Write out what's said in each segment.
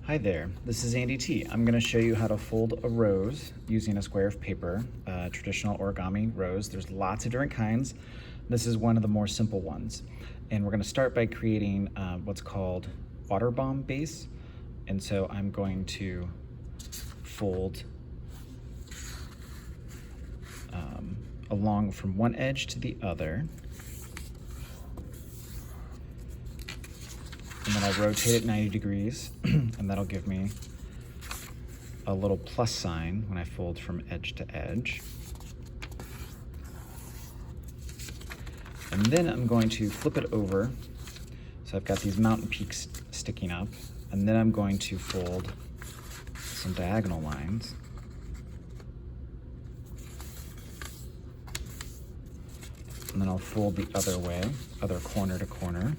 Hi there, this is AndyT. I'm going to show you how to fold a rose using a square of paper, traditional origami rose. There's lots of different kinds. This is one of the more simple ones. And we're going to start by creating what's called water bomb base. And so I'm going to fold along from one edge to the other. And then I'll rotate it 90 degrees, and that'll give me a little plus sign when I fold from edge to edge. And then I'm going to flip it over. So I've got these mountain peaks sticking up, and then I'm going to fold some diagonal lines. And then I'll fold the other way, other corner to corner.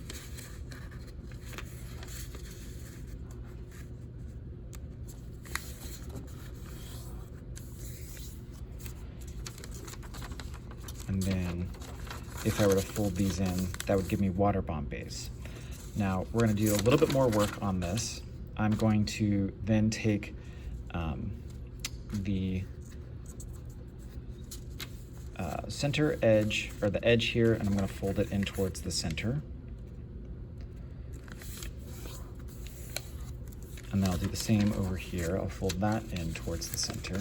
And then if I were to fold these in, that would give me water bomb base. Now we're going to do a little bit more work on this. I'm going to then take the center edge, or the edge here, and I'm going to fold it in towards the center. And then I'll do the same over here. I'll fold that in towards the center.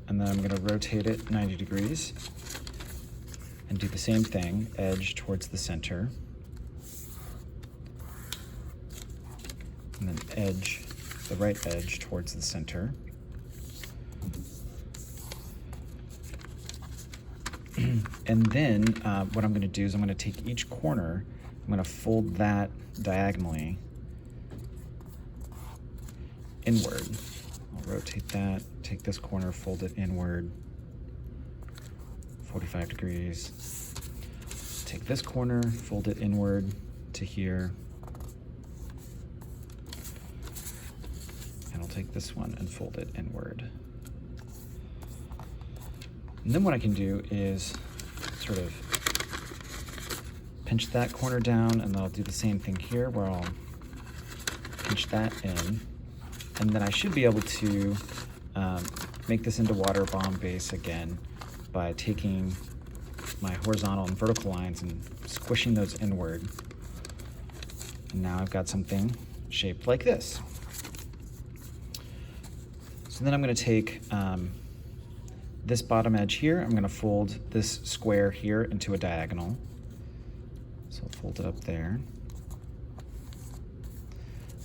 And then I'm going to rotate it 90 degrees and do the same thing, edge towards the center, and then edge, the right edge towards the center. And then what I'm going to do is I'm going to take each corner, I'm going to fold that diagonally inward. I'll rotate that, take this corner, fold it inward, 45 degrees. Take this corner, fold it inward to here. And I'll take this one and fold it inward. And then what I can do is sort of pinch that corner down, and then I'll do the same thing here where I'll pinch that in. And then I should be able to make this into water bomb base again by taking my horizontal and vertical lines and squishing those inward. And now I've got something shaped like this. So then I'm going to take this bottom edge here, I'm going to fold this square here into a diagonal. So I'll fold it up there.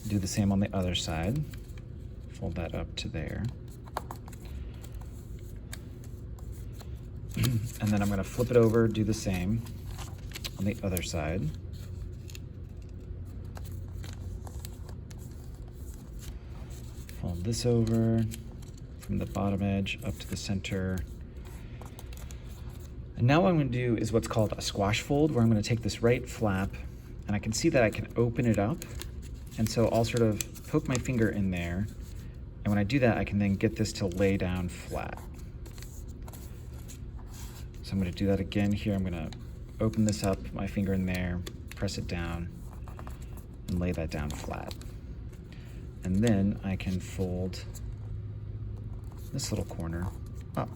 Do the same on the other side. Fold that up to there. And then I'm going to flip it over, do the same on the other side. Fold this over from the bottom edge up to the center. And now what I'm going to do is what's called a squash fold, where I'm going to take this right flap, and I can see that I can open it up. And so I'll sort of poke my finger in there. And when I do that, I can then get this to lay down flat. So I'm going to do that again here. I'm going to open this up, put my finger in there, press it down, and lay that down flat. And then I can fold this little corner up.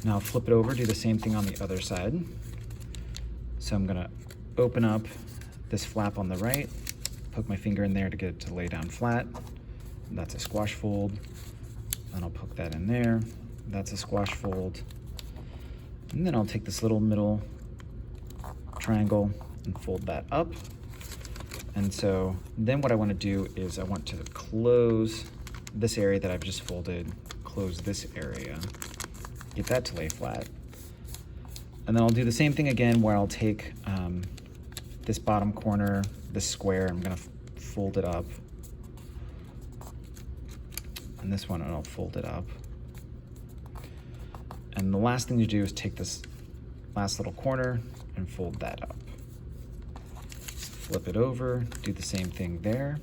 Now flip it over, do the same thing on the other side. So I'm going to open up this flap on the right, poke my finger in there to get it to lay down flat. That's a squash fold. Then I'll poke that in there. That's a squash fold. And then I'll take this little middle triangle and fold that up. And so then what I want to do is I want to close this area that I've just folded, close this area, get that to lay flat. And then I'll do the same thing again where I'll take this bottom corner, this square, I'm going to fold it up. And this one, I'll fold it up. And the last thing to do is take this last little corner and fold that up. Flip it over, do the same thing there.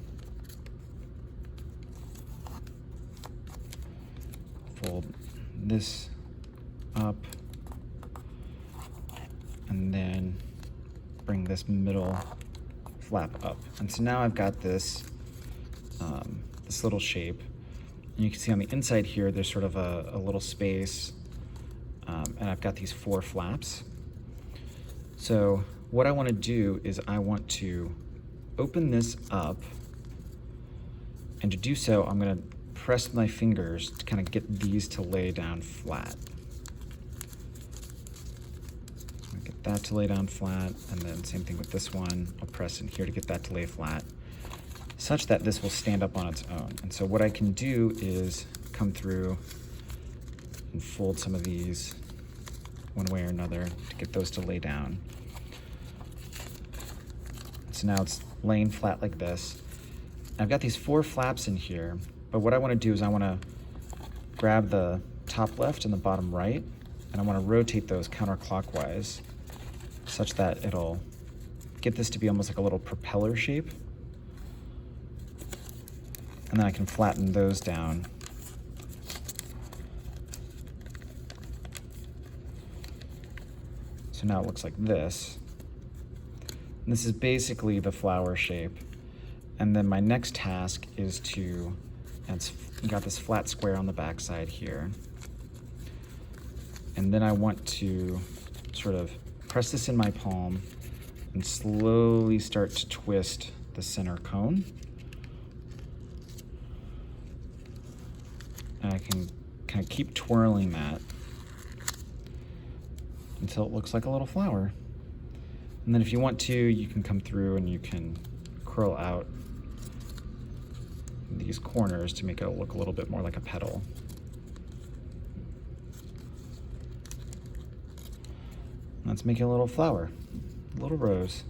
Fold this up and then bring this middle flap up. And so now I've got this, this little shape. And you can see on the inside here, there's sort of a little space, and I've got these 4 flaps. So what I want to do is I want to open this up, and to do so, I'm going to press my fingers to kind of get these to lay down flat. So get that to lay down flat, and then same thing with this one. I'll press in here to get that to lay flat, such that this will stand up on its own. And so what I can do is come through and fold some of these one way or another to get those to lay down. So now it's laying flat like this. I've got these 4 flaps in here, but what I want to do is I want to grab the top left and the bottom right, and I want to rotate those counterclockwise such that it'll get this to be almost like a little propeller shape. And then I can flatten those down. So now it looks like this. And this is basically the flower shape. And then my next task is to, and you got this flat square on the back side here. And then I want to sort of press this in my palm and slowly start to twist the center cone. And I can kind of keep twirling that until it looks like a little flower. And then if you want to, you can come through and you can curl out these corners to make it look a little bit more like a petal. Let's make it a little flower, a little rose.